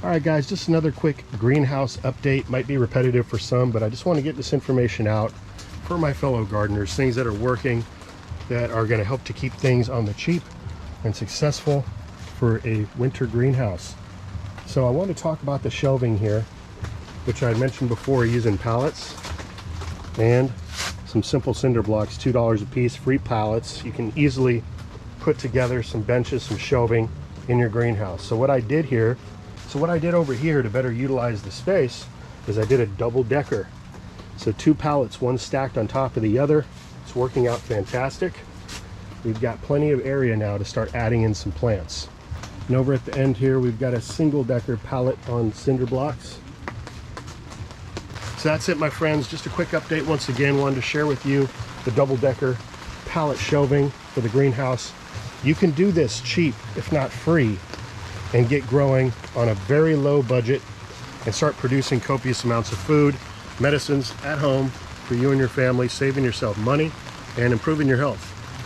All right guys, just another quick greenhouse update. Might be repetitive for some, but I just want to get this information out for my fellow gardeners, things that are working, that are going to help to keep things on the cheap and successful for a winter greenhouse. So I want to talk about the shelving here, which I mentioned before, using pallets and some simple cinder blocks, $2 a piece, free pallets. You can easily put together some benches, some shelving in your greenhouse. So what I did over here to better utilize the space is I did a double decker. So 2 pallets, one stacked on top of the other. It's working out fantastic. We've got plenty of area now to start adding in some plants. And over at the end here, we've got a single decker pallet on cinder blocks. So that's it, my friends. Just a quick update once again. Wanted to share with you the double decker pallet shelving for the greenhouse. You can do this cheap, if not free, and get growing on a very low budget and start producing copious amounts of food, medicines at home for you and your family, saving yourself money and improving your health.